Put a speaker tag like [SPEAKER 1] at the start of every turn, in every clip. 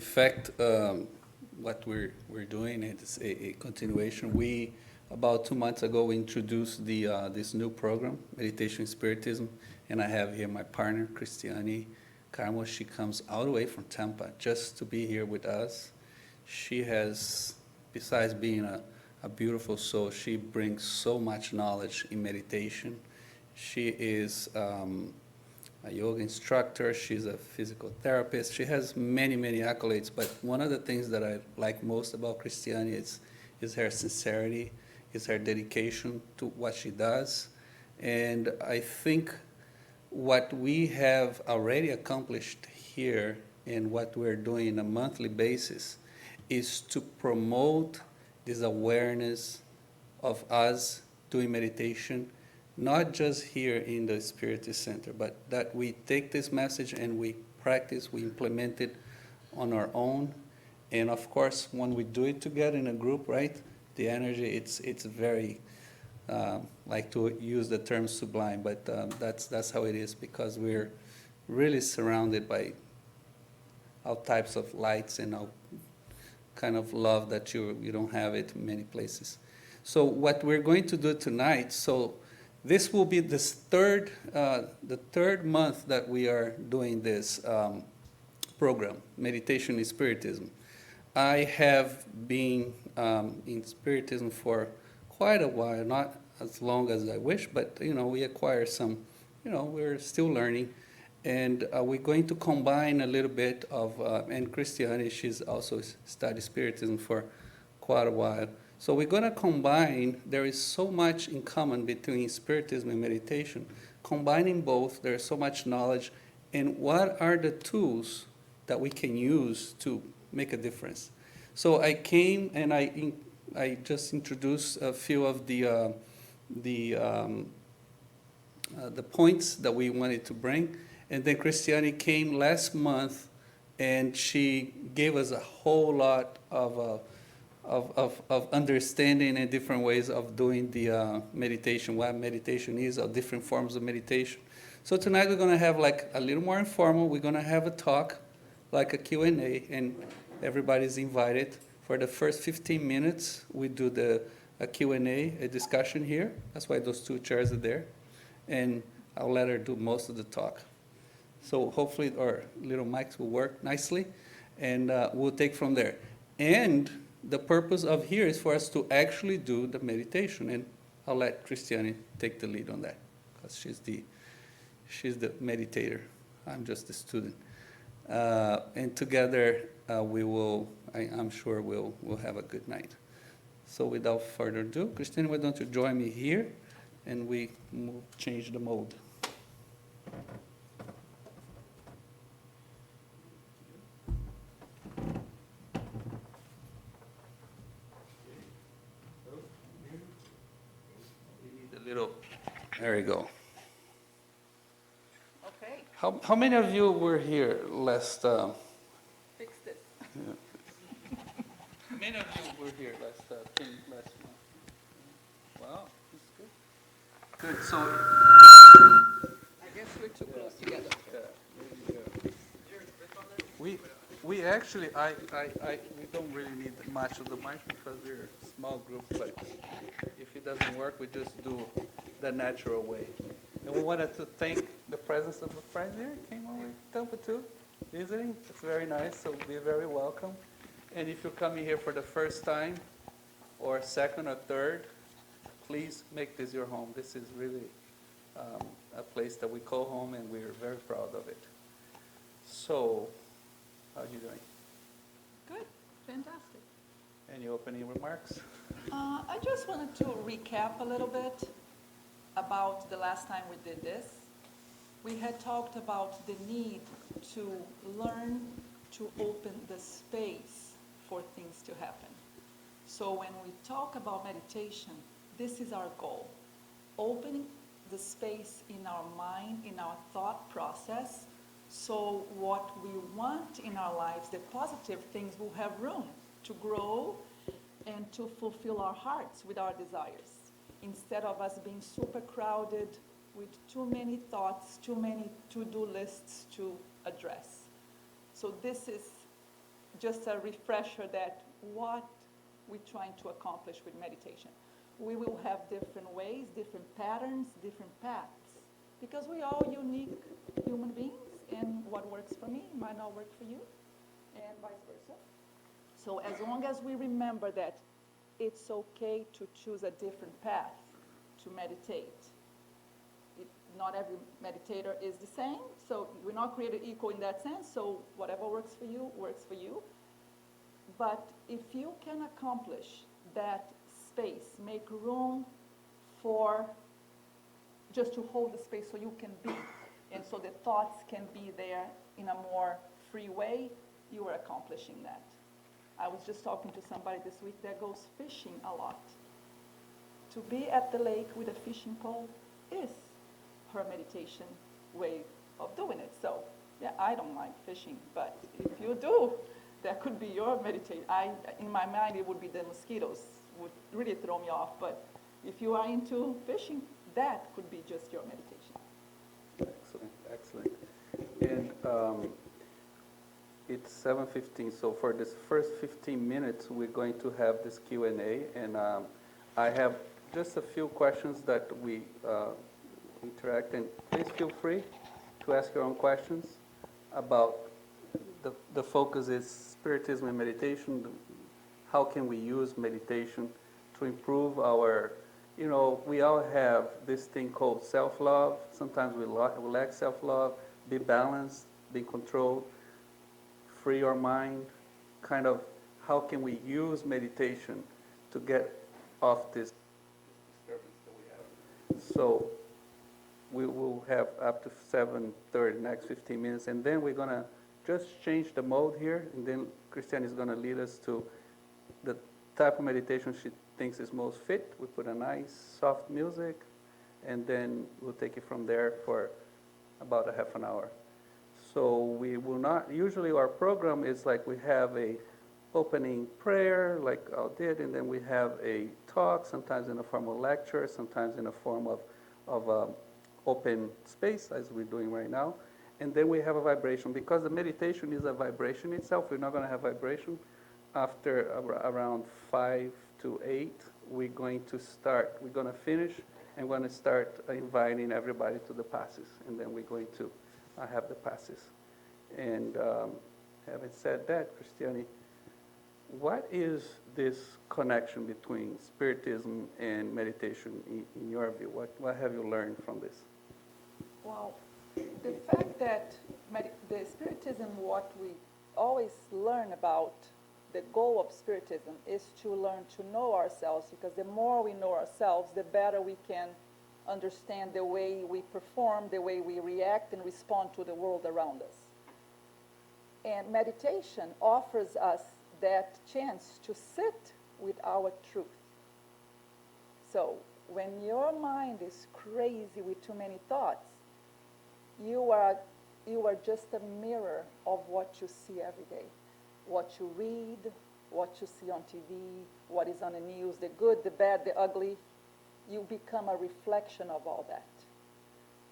[SPEAKER 1] fact, what we're doing is a continuation. We, about 2 months ago, we introduced this new program, Meditation Spiritism, and I have here my partner, Cristiane Carmo. She comes all the way from Tampa just to be here with us. She has, besides being a beautiful soul, she brings so much knowledge in meditation. She is a yoga instructor, she's a physical therapist. She has many, many accolades, but one of the things that I like most about Cristiane is her sincerity, is her dedication to what she does. And I think what we have already accomplished here and what we're doing on a monthly basis is to promote this awareness of us doing meditation, not just here in the Spiritist Center, but that we take this message and we practice, we implement it on our own. And of course, when we do it together in a group, right, the energy, it's very, like to use the term sublime, but that's how it is, because we're really surrounded by all types of lights and all kind of love that you don't have it in many places. So what we're going to do tonight, so this will be the third month that we are doing this program, Meditation in Spiritism. I have been in Spiritism for quite a while, not as long as I wish, but we acquire some, we're still learning. And we're going to combine a little bit of, and Cristiane, she's also studied Spiritism for quite a while. So we're going to combine, there is so much in common between Spiritism and meditation. Combining both, there's so much knowledge. And what are the tools that we can use to make a difference? So I came and I just introduced a few of the points that we wanted to bring. And then Cristiane came last month, and she gave us a whole lot of understanding and different ways of doing the meditation, what meditation is, or different forms of meditation. So tonight we're going to have like a little more informal. We're going to have a talk, like a Q&A, and everybody's invited. For the first 15 minutes, we do a Q&A, a discussion here. That's why those two chairs are there. And I'll let her do most of the talk. So hopefully our little mics will work nicely, and we'll take from there. And the purpose of here is for us to actually do the meditation, and I'll let Cristiane take the lead on that, because she's the meditator. I'm just the student. And together I'm sure we'll have a good night. So without further ado, Cristiane, why don't you join me here, and we change the mode. There you go.
[SPEAKER 2] Okay.
[SPEAKER 1] How many of you were here last?
[SPEAKER 2] Fixed it.
[SPEAKER 1] Yeah. How many of you were here last month? Wow, that's good. Good. So
[SPEAKER 2] I guess we're too close together.
[SPEAKER 1] Yeah. We actually we don't really need much of the mic because we're a small group, but if it doesn't work, we just do the natural way. And we wanted to thank the presence of a friend here. Came over Tampa too, visiting. It's very nice, so be very welcome. And if you're coming here for the first time, or second or third, please make this your home. This is really a place that we call home, and we're very proud of it. So, how are you doing?
[SPEAKER 2] Good. Fantastic.
[SPEAKER 1] Any opening remarks?
[SPEAKER 2] I just wanted to recap a little bit about the last time we did this. We had talked about the need to learn to open the space for things to happen. So when we talk about meditation, this is our goal. Opening the space in our mind, in our thought process, so what we want in our lives, the positive things, will have room to grow and to fulfill our hearts with our desires, instead of us being super crowded with too many thoughts, too many to-do lists to address. So this is just a refresher that what we're trying to accomplish with meditation. We will have different ways, different patterns, different paths, because we are all unique human beings, and what works for me might not work for you, and vice versa. So as long as we remember that it's okay to choose a different path to meditate. Not every meditator is the same, so we're not created equal in that sense, so whatever works for you, works for you. But if you can accomplish that space, make room for just to hold the space so you can be, and so the thoughts can be there in a more free way, you are accomplishing that. I was just talking to somebody this week that goes fishing a lot. To be at the lake with a fishing pole is her meditation way of doing it. So, yeah, I don't like fishing, but if you do, that could be your meditation. In my mind, it would be the mosquitoes would really throw me off, but if you are into fishing, that could be just your meditation.
[SPEAKER 1] Excellent, excellent. And it's 7:15, so for this first 15 minutes, we're going to have this Q&A, and I have just a few questions that we interact, and please feel free to ask your own questions about the focus is Spiritism and meditation. How can we use meditation to improve our, we all have this thing called self-love. Sometimes we lack self-love, be balanced, be controlled, free our mind, kind of how can we use meditation to get off this disturbance that we have. So we will have up to 7:30, next 15 minutes, and then we're going to just change the mode here, and then Cristiane is going to lead us to the type of meditation she thinks is most fit. We put a nice soft music, and then we'll take it from there for about a half an hour. So we will not, usually our program is like we have a opening prayer, like I did, and then we have a talk, sometimes in the form of lecture, sometimes in the form of open space, as we're doing right now. And then we have a vibration. Because the meditation is a vibration itself, we're not going to have vibration. After around 5 to 8, we're going to finish, and we're going to start inviting everybody to the passes. And then we're going to have the passes. And having said that, Cristiane, what is this connection between Spiritism and meditation in your view? What have you learned from this?
[SPEAKER 2] Well, the fact that the Spiritism, what we always learn about, the goal of Spiritism is to learn to know ourselves, because the more we know ourselves, the better we can understand the way we perform, the way we react and respond to the world around us. And meditation offers us that chance to sit with our truth. So when your mind is crazy with too many thoughts, you are just a mirror of what you see every day. What you read, what you see on TV, what is on the news, the good, the bad, the ugly. You become a reflection of all that.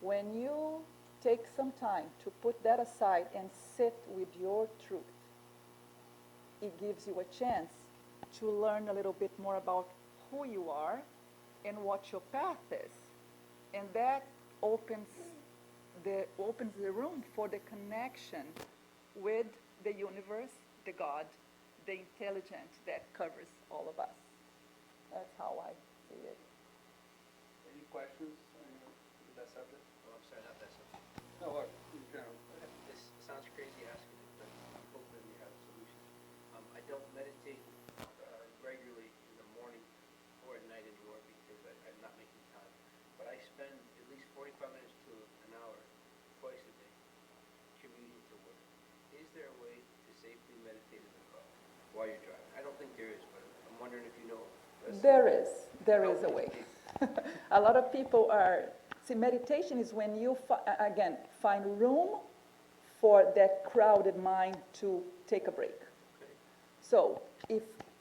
[SPEAKER 2] When you take some time to put that aside and sit with your truth, it gives you a chance to learn a little bit more about who you are and what your path is. And that opens the room for the connection with the universe, the God, the intelligence that covers all of us. That's how I see it.
[SPEAKER 1] Any questions on that subject?
[SPEAKER 3] Oh, I'm sorry, not that subject.
[SPEAKER 1] No, in general.
[SPEAKER 3] This sounds crazy asking it, but I'm hoping you have a solution. I don't meditate regularly in the morning or at night anymore because I'm not making time. But I spend at least 45 minutes to an hour twice a day commuting to work. Is there a way to safely meditate in the car while you're driving? I don't think there is, but I'm wondering if you know.
[SPEAKER 2] There is a way. A lot of people meditation is when you, find room for that crowded mind to take a break.
[SPEAKER 3] Okay.
[SPEAKER 2] So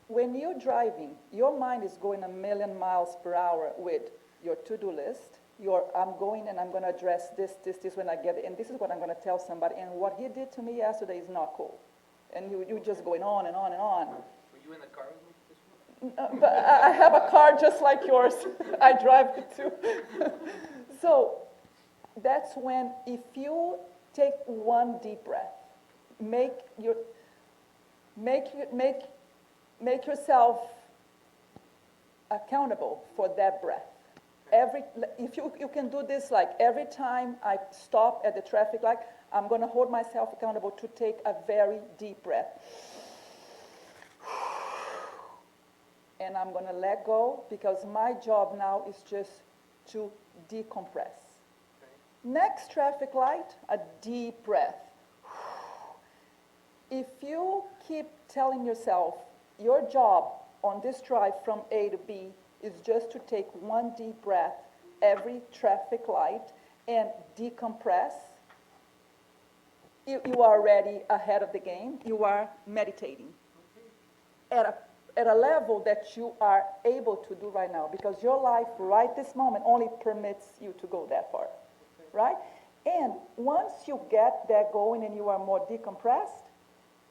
[SPEAKER 2] when you're driving, your mind is going 1,000,000 miles per hour with your to-do list. I'm going and I'm going to address this when I get it, and this is what I'm going to tell somebody, and what he did to me yesterday is not cool. and you're just going on and on and on.
[SPEAKER 3] Were you in the car with me this morning?
[SPEAKER 2] But I have a car just like yours. I drive it too. So that's when, if you take one deep breath, make yourself accountable for that breath. If you can do this, like every time I stop at the traffic light, I'm going to hold myself accountable to take a very deep breath. And I'm going to let go, because my job now is just to decompress. Next traffic light, a deep breath. If you keep telling yourself your job on this drive from A to B is just to take one deep breath every traffic light and decompress, you are already ahead of the game. You are meditating at a level that you are able to do right now, because your life right this moment only permits you to go that far, right? And once you get that going and you are more decompressed,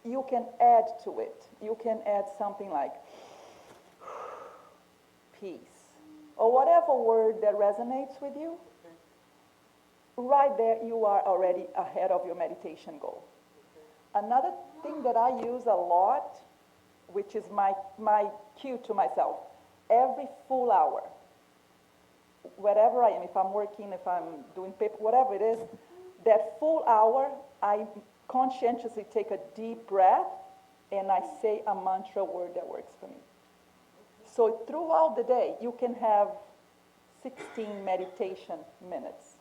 [SPEAKER 2] you can add to it. You can add something like peace, or whatever word that resonates with you. Right there, you are already ahead of your meditation goal. Another thing that I use a lot, which is my cue to myself, every full hour, wherever I am, if I'm working, if I'm doing paper, whatever it is, that full hour, I conscientiously take a deep breath and I say a mantra word that works for me. So throughout the day, you can have 16 meditation minutes,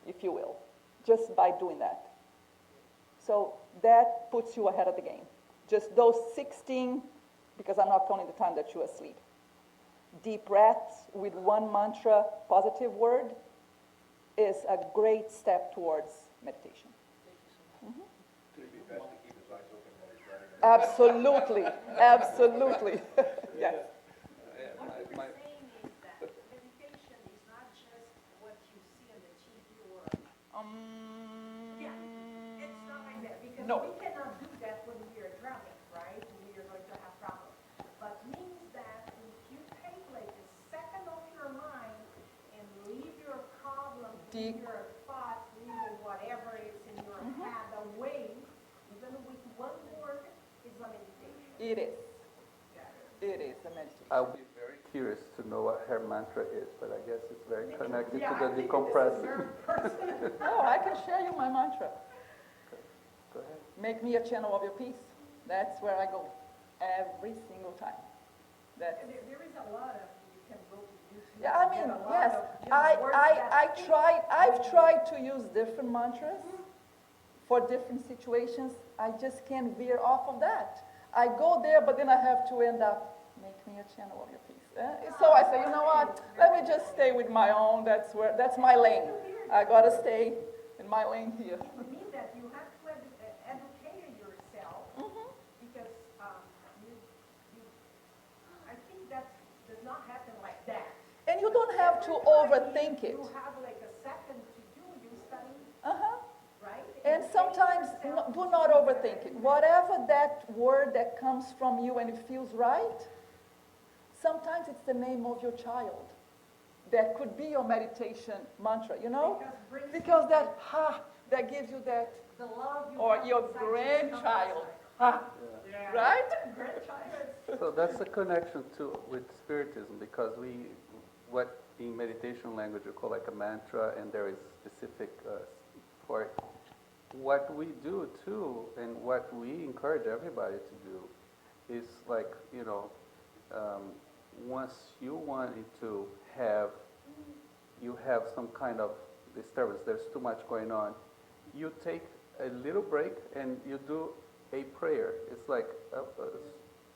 [SPEAKER 2] if you will, just by doing that. So that puts you ahead of the game. Just those 16, because I'm not counting the time that you're asleep. Deep breaths with one mantra, positive word, is a great step towards meditation. Mm-hmm.
[SPEAKER 4] Would it be best to keep his eyes open while he's writing?
[SPEAKER 2] Absolutely, absolutely. Yes.
[SPEAKER 5] What you were saying is that meditation is not just what you see on the TV or... Yeah, it's not like that, because
[SPEAKER 2] No.
[SPEAKER 5] we cannot do that when we are driving, right? We are going to have problems. But means that if you take like a second off your mind and leave your problem, leave your thoughts, leave whatever is in your head away, even with one word, is a meditation.
[SPEAKER 2] It is. It is a meditation.
[SPEAKER 1] I'll be very curious to know what her mantra is, but I guess it's very connected
[SPEAKER 5] Yeah,
[SPEAKER 1] to
[SPEAKER 5] I
[SPEAKER 1] the
[SPEAKER 5] think
[SPEAKER 1] decompressing.
[SPEAKER 5] this is very personal.
[SPEAKER 2] Oh, I can share you my mantra.
[SPEAKER 1] Go ahead.
[SPEAKER 2] Make me a channel of your peace. That's where I go every single time. That's,
[SPEAKER 5] There is a lot of, you can go to YouTube.
[SPEAKER 2] yeah, I
[SPEAKER 5] and
[SPEAKER 2] mean,
[SPEAKER 5] get a lot
[SPEAKER 2] yes,
[SPEAKER 5] of, words that
[SPEAKER 2] I've tried to use different mantras for different situations. I just can't veer off of that. I go there, but then I have to end up, make me a channel of your peace. So I say, you know what, let me just stay with my own, that's my lane. I gotta stay in my lane here.
[SPEAKER 5] It means that you have to educate yourself, because I think that does not happen like that.
[SPEAKER 2] And you don't have to
[SPEAKER 5] Every time
[SPEAKER 2] overthink it.
[SPEAKER 5] You have like a second to do, you study,
[SPEAKER 2] Uh-huh.
[SPEAKER 5] right?
[SPEAKER 2] And sometimes do not overthink it. Whatever that word that comes from you and it feels right, sometimes it's the name of your child. That could be your meditation mantra, you know? Because that gives you that,
[SPEAKER 5] The love you
[SPEAKER 2] or
[SPEAKER 5] have
[SPEAKER 2] your
[SPEAKER 5] inside just
[SPEAKER 2] grandchild.
[SPEAKER 5] comes
[SPEAKER 2] Ha,
[SPEAKER 5] outside.
[SPEAKER 2] right?
[SPEAKER 5] Grandchild.
[SPEAKER 1] So that's the connection to with Spiritism, because what in meditation language we call like a mantra, and there is specific for it. What we do too, and what we encourage everybody to do, is like, once you want it to have, you have some kind of disturbance, there's too much going on, you take a little break and you do a prayer. It's like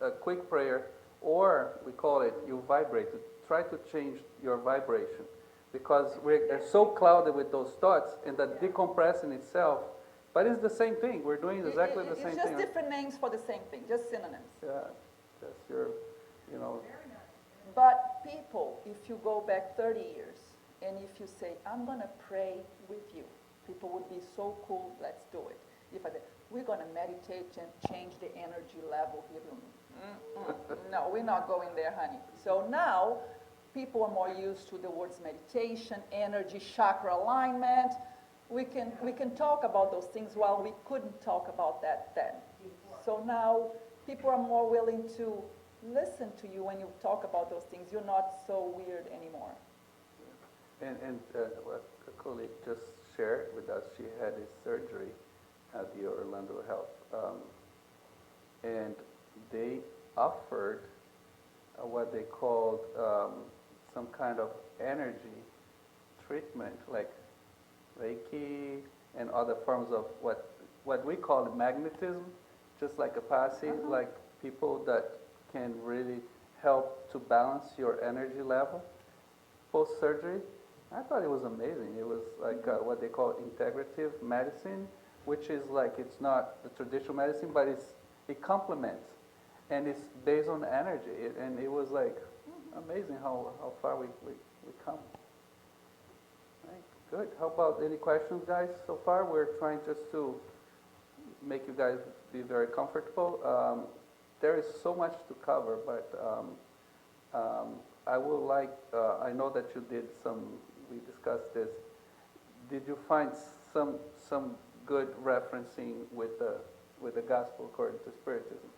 [SPEAKER 1] a quick prayer, or we call it, you vibrate. Try to change your vibration, because we're so clouded with those thoughts, and that decompressing itself, but it's the same thing. We're doing exactly the same
[SPEAKER 2] It's
[SPEAKER 1] thing.
[SPEAKER 2] just different names for the same thing, just synonyms.
[SPEAKER 1] Yeah, that's your,
[SPEAKER 2] But people, if you go back 30 years, and if you say, I'm going to pray with you, people would be so cool, let's do it. If I say, we're going to meditate and change the energy level here. No, we're not going there, honey. So now people are more used to the words meditation, energy, chakra alignment. We can talk about those things while we couldn't talk about that then. So now people are more willing to listen to you when you talk about those things. You're not so weird anymore.
[SPEAKER 1] And what a colleague just shared with us, she had a surgery at the Orlando Health. And they offered what they called some kind of energy treatment, like Reiki and other forms of what we call magnetism, just like a Apache, like people that can really help to balance your energy level post-surgery. I thought it was amazing. It was like what they call integrative medicine, which is like, it's not the traditional medicine, but it complements, and it's based on energy. And it was like amazing how far we come. Right, good. How about any questions, guys, so far? We're trying just to make you guys be very comfortable. There is so much to cover, but I would like, I know that you did we discussed this. Did you find some good referencing with the gospel according to Spiritism?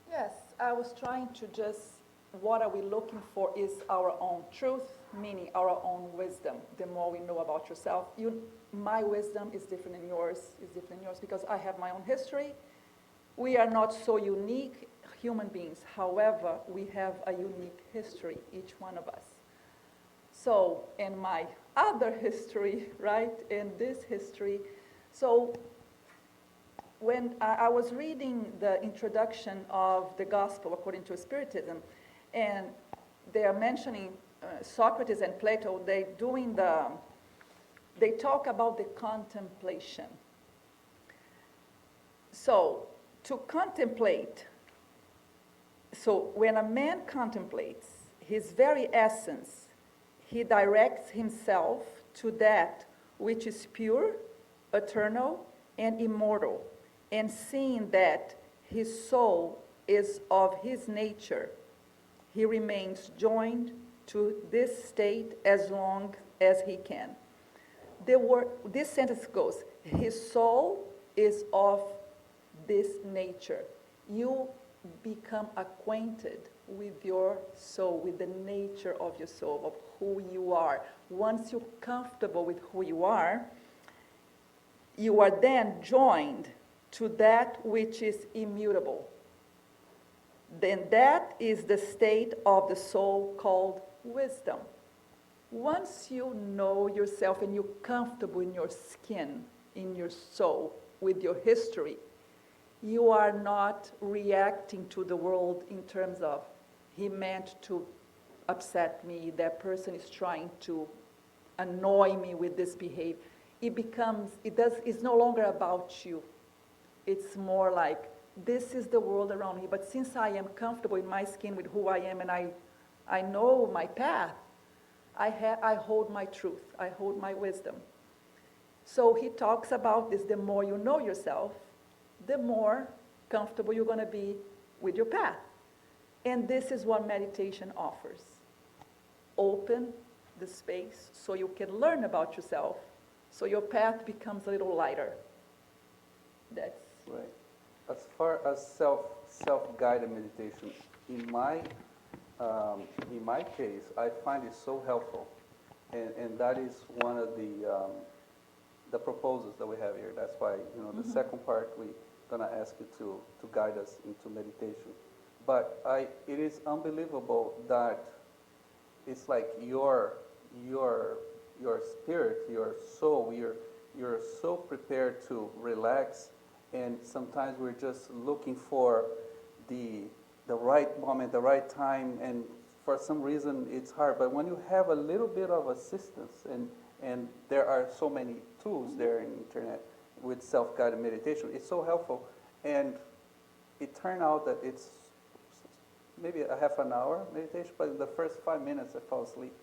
[SPEAKER 2] Yes, I was trying to just, what are we looking for is our own truth, meaning our own wisdom. The more we know about yourself, my wisdom is different than yours, because I have my own history. We are not so unique human beings. However, we have a unique history, each one of us. So in my other history, right, in this history, so when I was reading the introduction of the gospel according to Spiritism, and they are mentioning Socrates and Plato, they talk about the contemplation. So to contemplate, so when a man contemplates his very essence, he directs himself to that which is pure, eternal, and immortal, and seeing that his soul is of his nature, he remains joined to this state as long as he can. This sentence goes, his soul is of this nature. You become acquainted with your soul, with the nature of your soul, of who you are. Once you're comfortable with who you are then joined to that which is immutable. Then that is the state of the soul called wisdom. Once you know yourself and you're comfortable in your skin, in your soul, with your history, you are not reacting to the world in terms of, he meant to upset me, that person is trying to annoy me with this behavior. It's no longer about you. It's more like, this is the world around me, but since I am comfortable in my skin with who I am and I know my path, I hold my truth, I hold my wisdom. So he talks about this, the more you know yourself, the more comfortable you're going to be with your path. And this is what meditation offers. Open the space so you can learn about yourself, so your path becomes a little lighter. That's
[SPEAKER 1] right. As far as self-guided meditation, in my case, I find it so helpful, and that is one of the proposals that we have here. That's why, the second part we're gonna ask you to guide us into meditation. But it is unbelievable that it's like your spirit, your soul, you're so prepared to relax, and sometimes we're just looking for the right moment, the right time, and for some reason it's hard. But when you have a little bit of assistance, and there are so many tools there in the internet with self-guided meditation, it's so helpful. And it turned out that it's maybe a half an hour meditation, but in the first 5 minutes I fall asleep.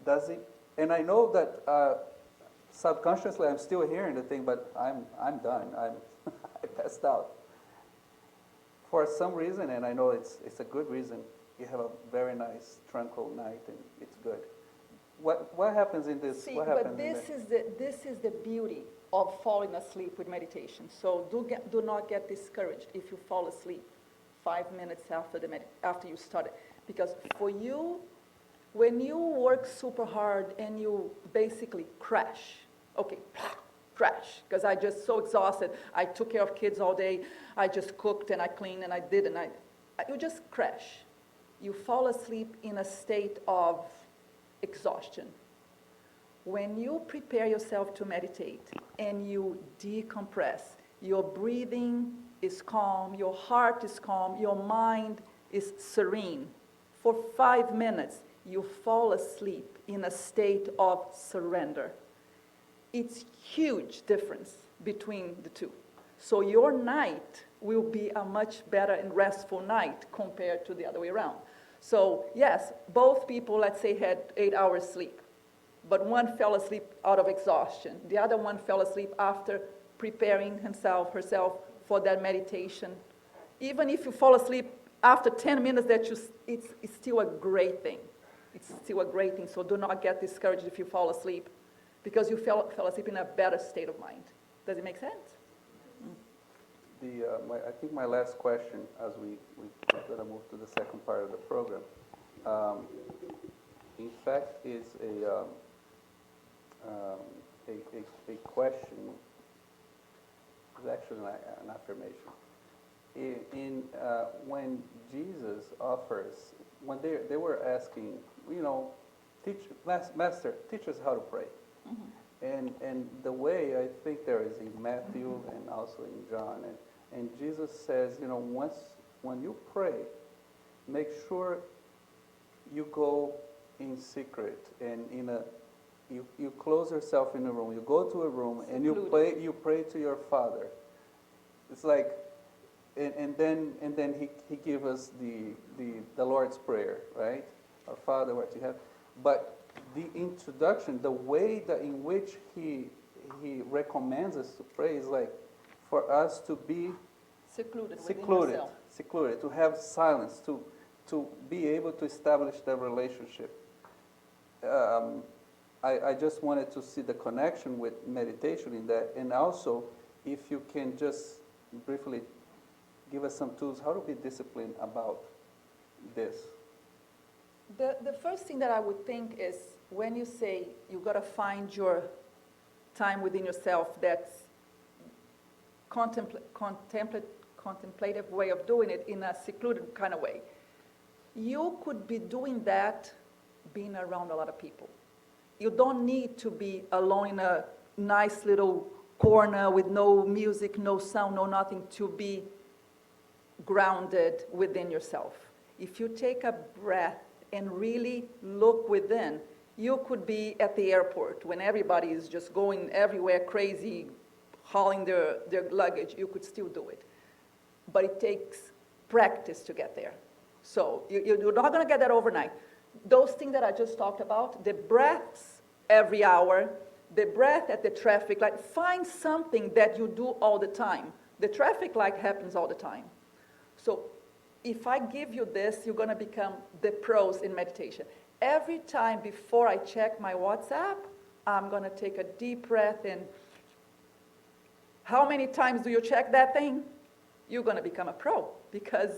[SPEAKER 1] Does it? And I know that subconsciously I'm still hearing the thing, but I'm done. I passed out. For some reason, and I know it's a good reason, you have a very nice, tranquil night, and it's good. What happens in this?
[SPEAKER 2] See,
[SPEAKER 1] what
[SPEAKER 2] but
[SPEAKER 1] happens in
[SPEAKER 2] this is the beauty of falling asleep with meditation. So do not get discouraged if you fall asleep 5 minutes after you started, because for you, when you work super hard and you basically crash, okay, crash, because I just so exhausted. I took care of kids all day. I just cooked and I cleaned and I did, and you just crash. You fall asleep in a state of exhaustion. When you prepare yourself to meditate and you decompress, your breathing is calm, your heart is calm, your mind is serene. For 5 minutes, you fall asleep in a state of surrender. It's huge difference between the two. So your night will be a much better and restful night compared to the other way around. So yes, both people, let's say, had 8 hours sleep, but one fell asleep out of exhaustion. The other one fell asleep after preparing herself for that meditation. Even if you fall asleep after 10 minutes, it's still a great thing. It's still a great thing. So do not get discouraged if you fall asleep, because you fell asleep in a better state of mind. Does it make sense?
[SPEAKER 1] I think my last question, as we're going to move to the second part of the program, in fact, is a question. It's actually an affirmation. When Jesus offers, when they were asking, Master, teach us how to pray. Mm-hmm. And the way, I think there is in Matthew and also in John, and Jesus says, when you pray, make sure you go in secret and you close yourself in a room. You go to a room and you pray to your Father. It's like, and then he gives us the Lord's Prayer, right? Our Father, what you have. But the introduction, the way in which he recommends us to pray is like for us to be secluded, to have silence, to be able to establish that relationship. I just wanted to see the connection with meditation in that, and also if you can just briefly give us some tools how to be disciplined about this.
[SPEAKER 2] The first thing that I would think is when you say you got to find your time within yourself that's contemplative way of doing it in a secluded kind of way. You could be doing that being around a lot of people. You don't need to be alone in a nice little corner with no music, no sound, no nothing, to be grounded within yourself. If you take a breath and really look within, you could be at the airport when everybody is just going everywhere crazy, hauling their luggage. You could still do it. But it takes practice to get there. So you're not going to get that overnight. Those things that I just talked about, the breaths every hour, the breath at the traffic light, find something that you do all the time. The traffic light happens all the time. So if I give you this, you're going to become the pros in meditation. Every time before I check my WhatsApp, I'm going to take a deep breath in. How many times do you check that thing? You're going to become a pro. Because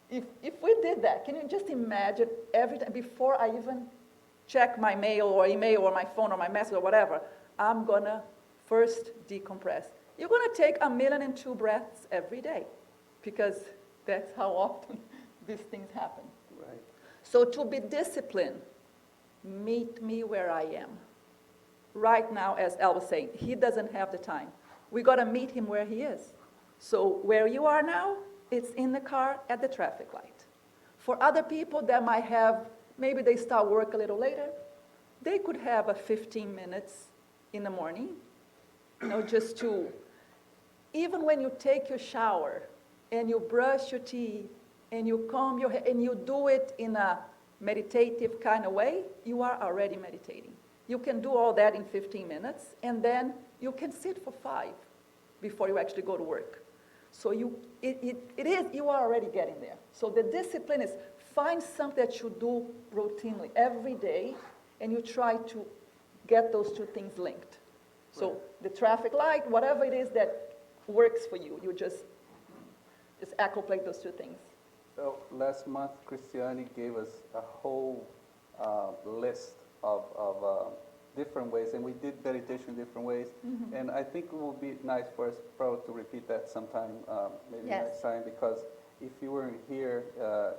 [SPEAKER 2] if we did that, can you just imagine every time before I even check my mail or email or my phone or my message or whatever, I'm going to first decompress. You're going to take 1,000,002 breaths every day, because that's how often these things happen.
[SPEAKER 1] Right.
[SPEAKER 2] So to be disciplined, meet me where I am. Right now, as Al was saying, he doesn't have the time. We got to meet him where he is. So where you are now, it's in the car at the traffic light. For other people that might have, maybe they start work a little later, they could have a 15 minutes in the morning, just to, even when you take your shower and you brush your teeth and you comb your hair and you do it in a meditative kind of way, you are already meditating. You can do all that in 15 minutes, and then you can sit for 5 before you actually go to work. So you are already getting there. So the discipline is find something that you do routinely every day, and you try to get those two things linked. So the traffic light, whatever it is that works for you, you just accoplate those two things.
[SPEAKER 1] So last month, Cristiane gave us a whole list of different ways, and we did meditation different ways.
[SPEAKER 2] Mm-hmm.
[SPEAKER 1] And I think it would be nice for us probably to repeat that sometime, maybe
[SPEAKER 2] Yes.
[SPEAKER 1] next time, because if you weren't here,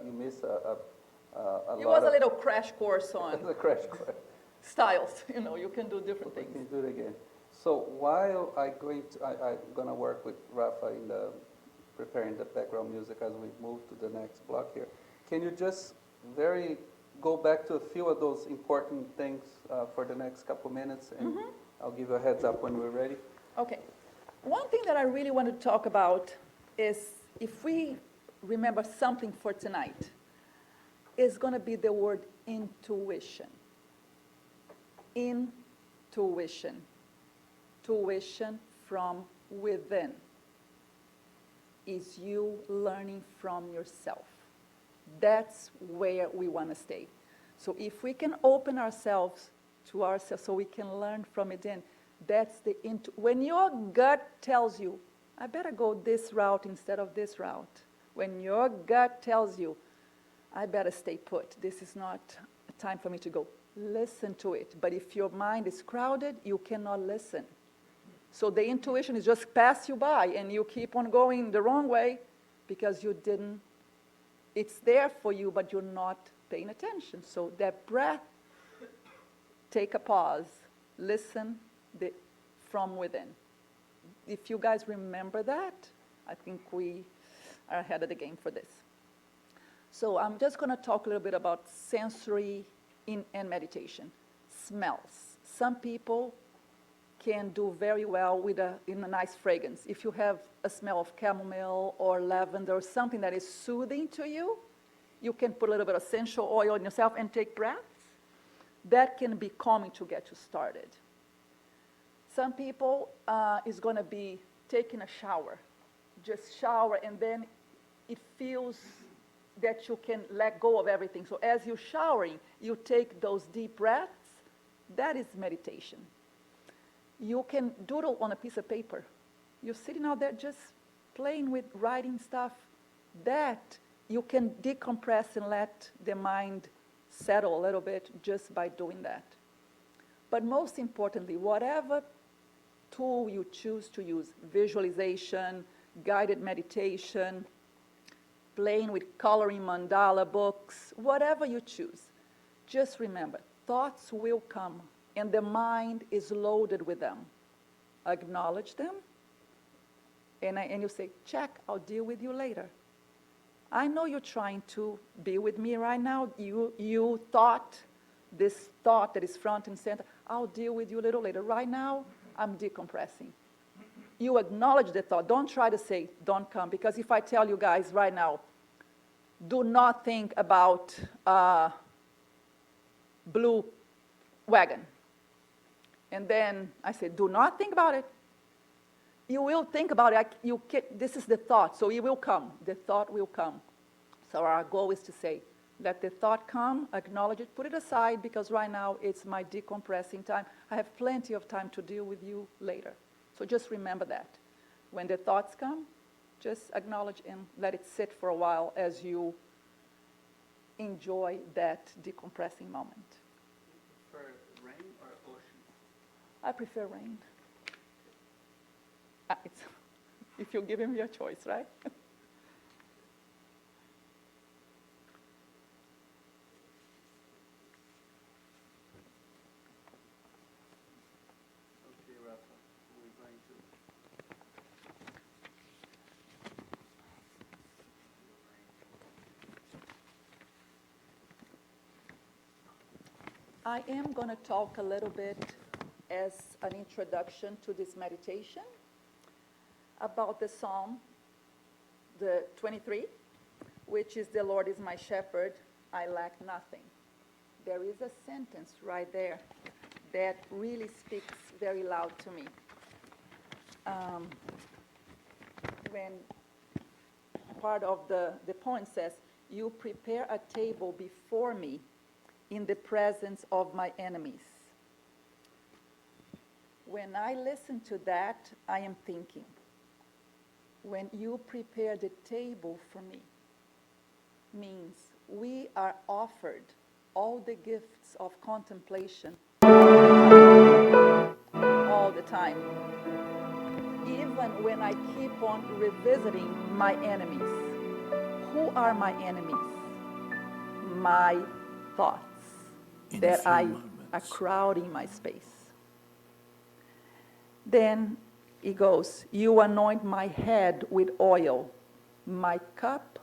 [SPEAKER 1] you miss a
[SPEAKER 2] It
[SPEAKER 1] lot
[SPEAKER 2] was a
[SPEAKER 1] of
[SPEAKER 2] little crash course on
[SPEAKER 1] the crash course.
[SPEAKER 2] styles. You can do different
[SPEAKER 1] We
[SPEAKER 2] things.
[SPEAKER 1] can do it again. So while I'm gonna work with Rafa in preparing the background music as we move to the next block here, can you just go back to a few of those important things for the next couple minutes, and I'll give you a heads up when we're ready.
[SPEAKER 2] Okay. One thing that I really want to talk about is, if we remember something for tonight, is going to be the word intuition. Intuition. Tuition from within. Is you learning from yourself. That's where we want to stay. So if we can open ourselves to ourselves so we can learn from it, then that's when your gut tells you, I better go this route instead of this route. When your gut tells you, I better stay put. This is not a time for me to go. Listen to it. But if your mind is crowded, you cannot listen. So the intuition is just pass you by, and you keep on going the wrong way because you didn't. It's there for you, but you're not paying attention. So that breath, take a pause, listen from within. If you guys remember that, I think we are ahead of the game for this. So I'm just going to talk a little bit about sensory and meditation. Smells. Some people can do very well in a nice fragrance. If you have a smell of chamomile or lavender or something that is soothing to you, you can put a little bit of essential oil in yourself and take breaths. That can be calming to get you started. Some people is going to be taking a shower. Just shower, and then it feels that you can let go of everything. So as you're showering, you take those deep breaths. That is meditation. You can doodle on a piece of paper. You're sitting out there just playing with writing stuff. That you can decompress and let the mind settle a little bit just by doing that. But most importantly, whatever tool you choose to use, visualization, guided meditation, playing with coloring mandala books, whatever you choose, just remember, thoughts will come, and the mind is loaded with them. Acknowledge them, and you say, check, I'll deal with you later. I know you're trying to be with me right now. You thought, this thought that is front and center, I'll deal with you a little later. Right now, I'm decompressing. You acknowledge the thought. Don't try to say, don't come, because if I tell you guys right now, do not think about blue wagon. And then I say, do not think about it. You will think about it. This is the thought, so it will come. The thought will come. So our goal is to say, let the thought come, acknowledge it, put it aside, because right now it's my decompressing time. I have plenty of time to deal with you later. So just remember that. When the thoughts come, just acknowledge and let it sit for a while as you enjoy that decompressing moment.
[SPEAKER 1] For rain or ocean?
[SPEAKER 2] I prefer rain. If you give him your choice, right?
[SPEAKER 1] Okay, Rafa, we're going to.
[SPEAKER 2] I am going to talk a little bit as an introduction to this meditation about the Psalm, the 23, which is, the Lord is my shepherd, I lack nothing. There is a sentence right there that really speaks very loud to me. When part of the poem says, "You prepare a table before me in the presence of my enemies." When I listen to that, I am thinking, when you prepare the table for me, means we are offered all the gifts of contemplation all the time. Even when I keep on revisiting my enemies. Who are my enemies? My thoughts that are crowding my space. Then it goes, "You anoint my head with oil. My cup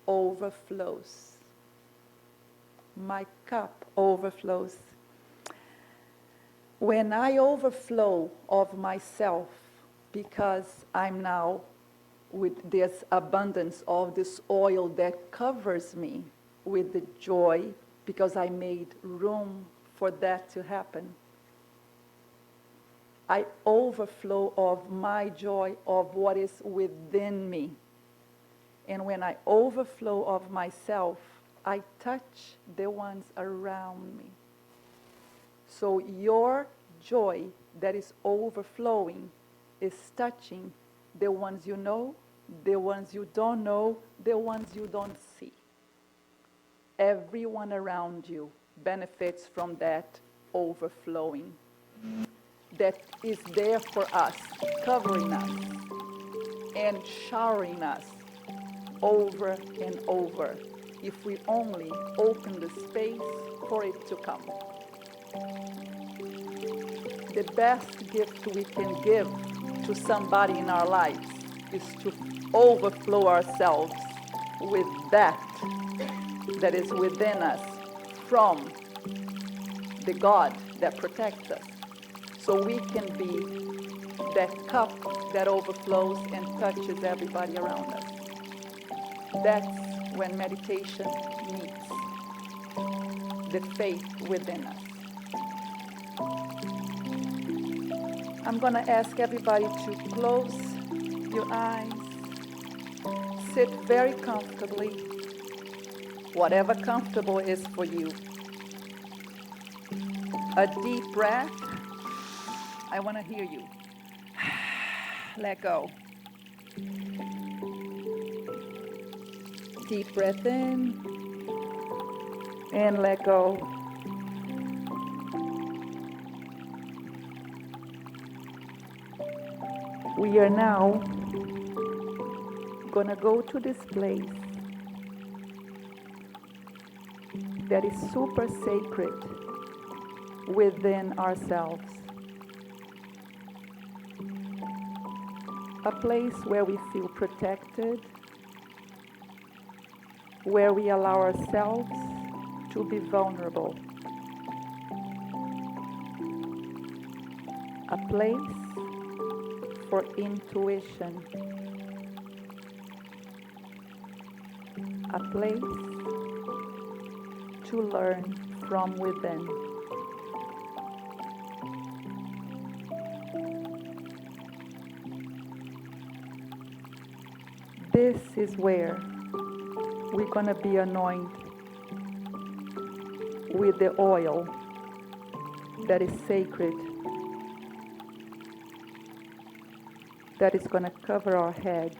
[SPEAKER 2] overflows." My cup overflows. When I overflow of myself, because I'm now with this abundance of this oil that covers me with the joy, because I made room for that to happen, I overflow of my joy of what is within me. And when I overflow of myself, I touch the ones around me. So your joy that is overflowing is touching the ones you know, the ones you don't know, the ones you don't see. Everyone around you benefits from that overflowing that is there for us, covering us and showering us over and over, if we only open the space for it to come. The best gift we can give to somebody in our lives is to overflow ourselves with that is within us from the God that protects us. So we can be that cup that overflows and touches everybody around us. That's when meditation meets the faith within us. I'm going to ask everybody to close your eyes, sit very comfortably, whatever comfortable is for you. A deep breath. I want to hear you. Let go. Deep breath in and let go. We are now going to go to this place that is super sacred within ourselves. A place where we feel protected, where we allow ourselves to be vulnerable. A place for intuition. A place to learn from within. This is where we're going to be anointed with the oil that is sacred, that is going to cover our heads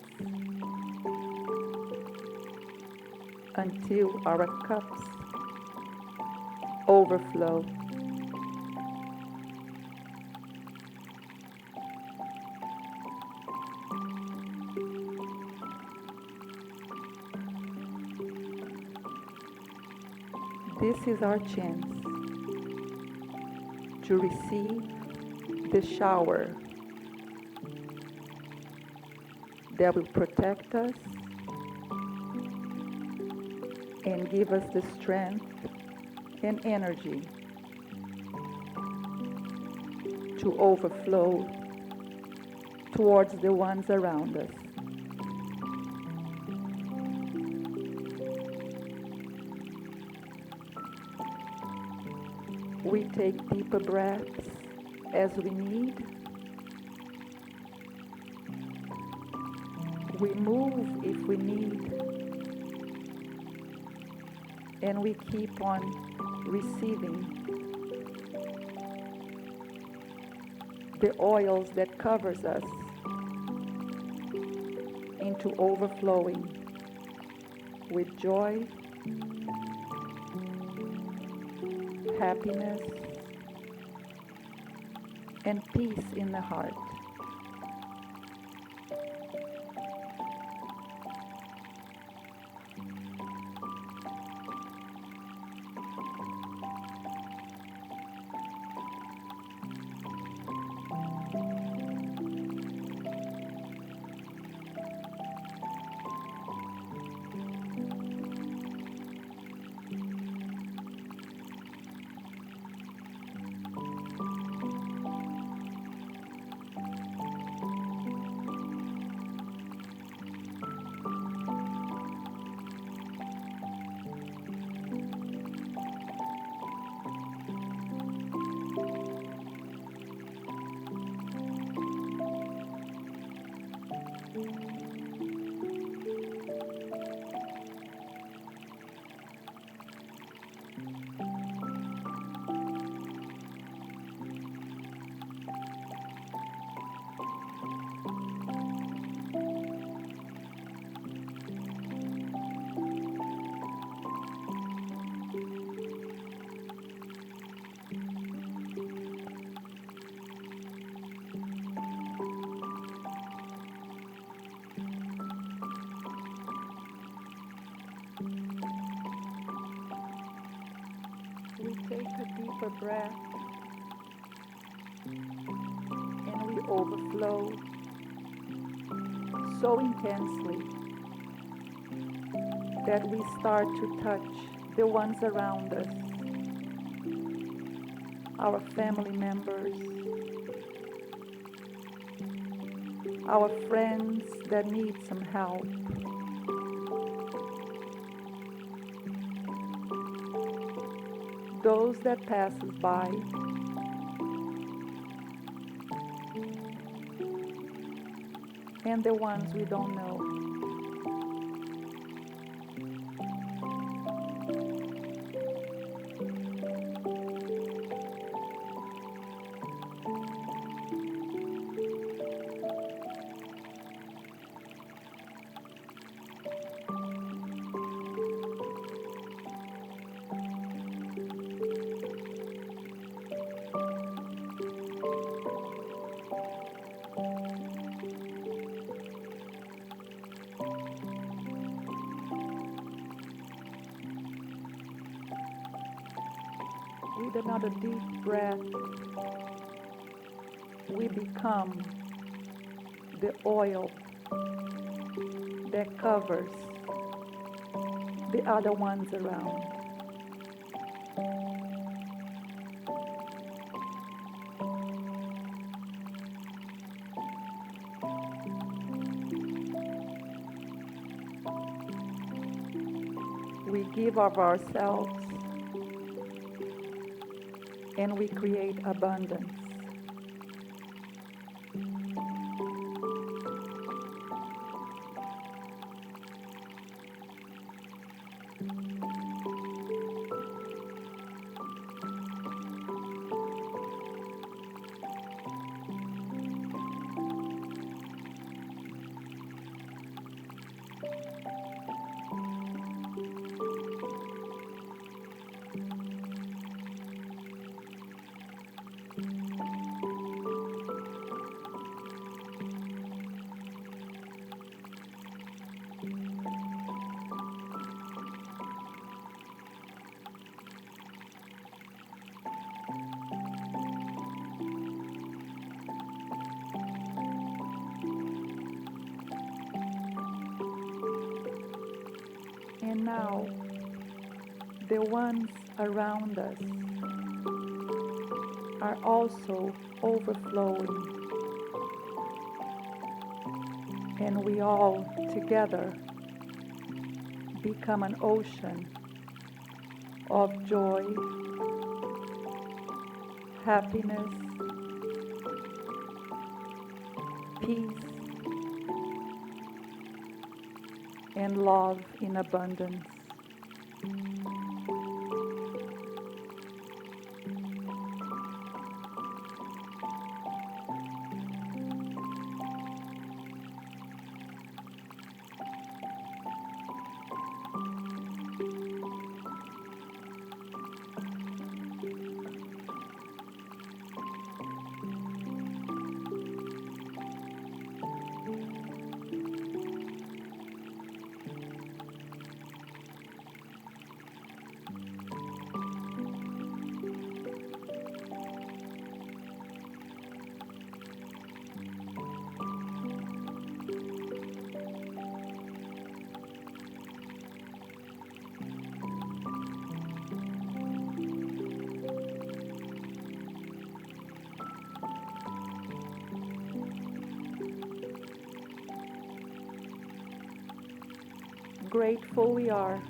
[SPEAKER 2] until our cups overflow. This is our chance to receive the shower that will protect us and give us the strength and energy to overflow towards the ones around us. We take deeper breaths as we need. We move if we need. And we keep on receiving the oils that covers us into overflowing with joy, happiness, and peace in the heart. We take a deeper breath and we overflow so intensely that we start to touch the ones around us, our family members, our friends that need some help. Those that pass us by, and the ones we don't know. With another deep breath, we become the oil that covers the other ones around. We give of ourselves and we create abundance. And now, the ones around us are also overflowing. And we all together become an ocean of joy, happiness, peace, and love in abundance. Grateful we are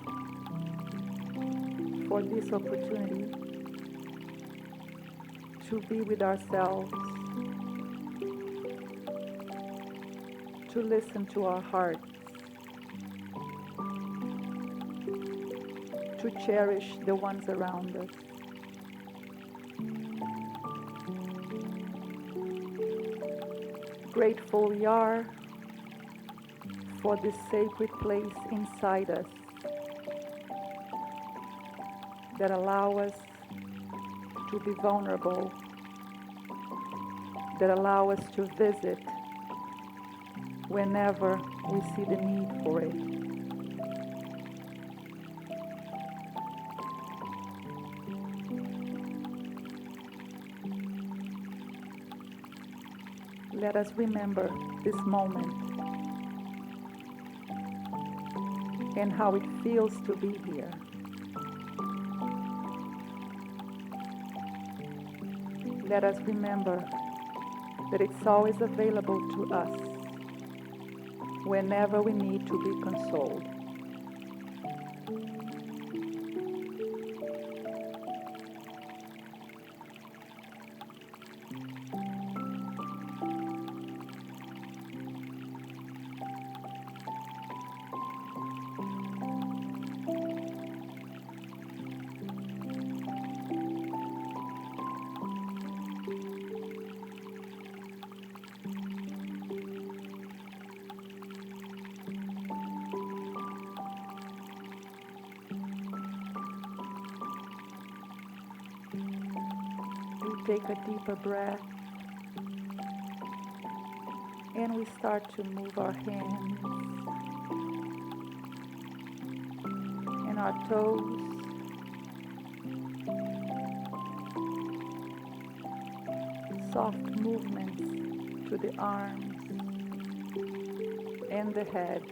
[SPEAKER 2] for this opportunity to be with ourselves, to listen to our hearts, to cherish the ones around us. Grateful we are for this sacred place inside us that allow us to be vulnerable, that allow us to visit whenever we see the need for it. Let us remember this moment and how it feels to be here. Let us remember that it's always available to us whenever we need to be consoled. Take a deeper breath, and we start to move our hands and our toes, soft movements to the arms and the head.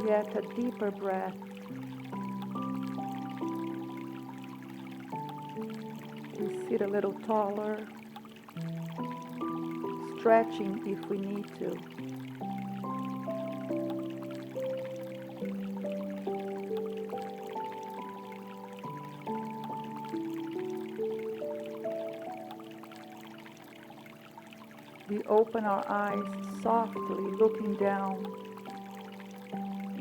[SPEAKER 2] Yet a deeper breath. We sit a little taller, stretching if we need to. We open our eyes softly, looking down,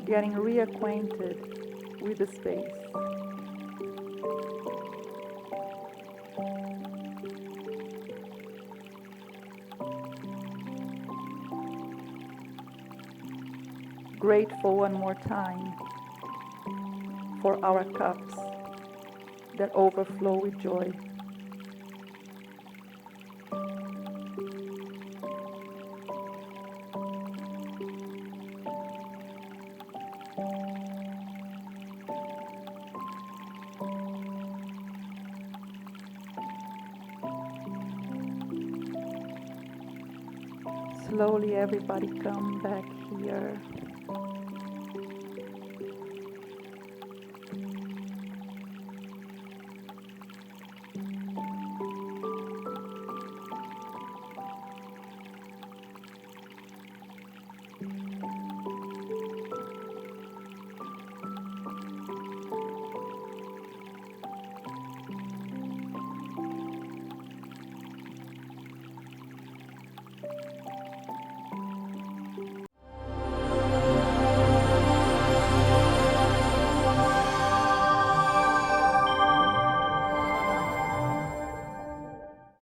[SPEAKER 2] getting reacquainted with the space. Grateful one more time for our cups that overflow with joy. Slowly everybody come back here.